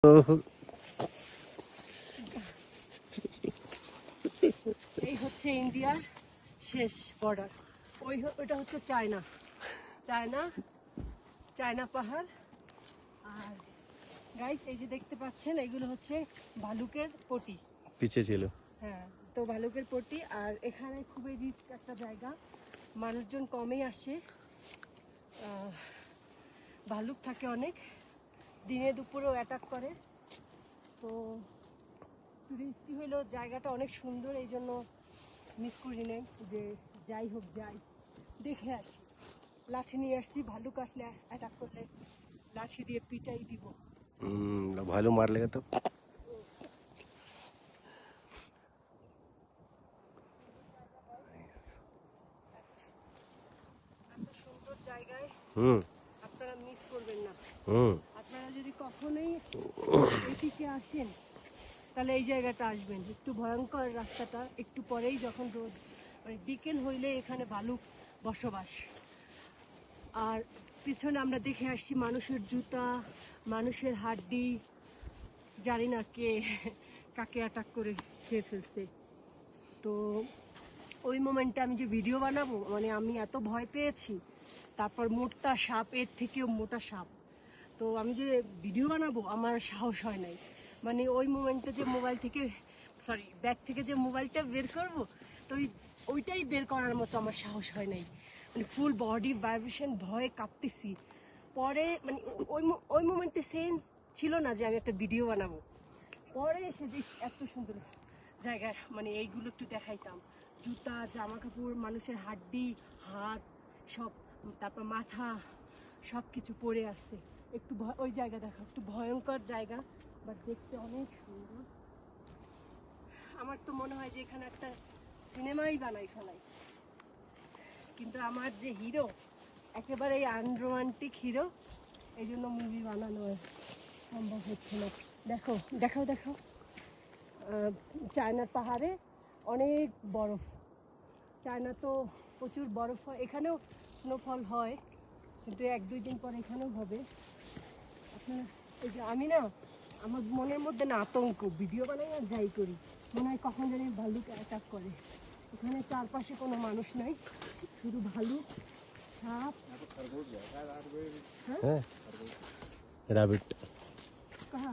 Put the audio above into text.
এই হচ্ছে ইন্ডিয়ার শেষ বর্ডার। ওইটা হচ্ছে চায়না পাহাড়। আর গাইস এই যে দেখতে পাচ্ছেন এগুলো হচ্ছে ভালুকের পটি পিছে ছিল। হ্যাঁ, তো ভালুকের পটি। আর এখানে খুবই রিস্ক একটা জায়গা, মানুষজন কমই আসে। ভালুক থাকে অনেক, দিনে দুপুরেও অ্যাটাক করে। তো রিস্কি হইলেও জায়গাটা অনেক সুন্দর, এই জন্য মিস করি নাই যে যাই হোক যাই দেখে আসি। লাঠি নিয়ে আসছি, ভালুক আসলে অ্যাটাক করলে লাঠি দিয়ে পিটাই দিব। ভালো মার লেগে তো। এত সুন্দর জায়গায় আপনারা মিস করবেন না। আপনারা যদি কখনোই এদিকে আসেন তাহলে এই জায়গাটা আসবেন। একটু ভয়ঙ্কর রাস্তাটা, একটু পরেই যখন রোদ মানে বিকেল হইলে এখানে ভালুক বসবাস। আর পিছনে আমরা দেখে আসছি মানুষের জুতা, মানুষের হাড্ডি, জানি না কে কাকে অ্যাটাক করে খেয়ে ফেলছে। তো ওই মোমেন্টে আমি যে ভিডিও বানাবো, মানে আমি এত ভয় পেয়েছি। তারপর মোটা সাপ, এর থেকেও মোটা সাপ। তো আমি যে ভিডিও বানাবো আমার সাহস হয় নাই। মানে ওই মোমেন্টে যে ব্যাগ থেকে যে মোবাইলটা বের করবো, তো ওইটাই বের করার মতো আমার সাহস হয় নাই। মানে ফুল বডি ভাইব্রেশন, ভয়ে কাঁপতেছি। পরে মানে ওই মোমেন্টে সেন্স ছিল না যে আমি একটা ভিডিও বানাবো। পরে এসে যে এত সুন্দর জায়গা, মানে এইগুলো একটু দেখাইতাম। জুতা, জামা কাপড়, মানুষের হাড্ডি, হাত সব, তারপর মাথা, সব কিছু পড়ে আসছে। একটু ওই জায়গা দেখা, একটু ভয়ঙ্কর জায়গা, বাট দেখতে অনেক সুন্দর। আমার তো মনে হয় যে এখানে একটা সিনেমাই বানাই ফেলাই। কিন্তু আমার যে হিরো একেবারে আনরোমান্টিক হিরো, এই জন্য মুভি বানানো সম্ভব হচ্ছে না। দেখো দেখাও দেখাও, চায়নার পাহাড়ে অনেক বরফ। চায়না তো প্রচুর বরফ হয়, এখানেও স্নোফল হয়, কিন্তু 1-2 দিন পর এখানেও হবে। আপনার এই যে আমি না, আমার মনের মধ্যে না আতঙ্ক, ভিডিও বানাই আর যাই করি, মনে হয় কখন জানি ভালুক অ্যাটাক করে। এখানে চারপাশে কোনো মানুষ নাই, শুধু ভালুক, সাপ। হ্যাঁ, রাবিট। কাহা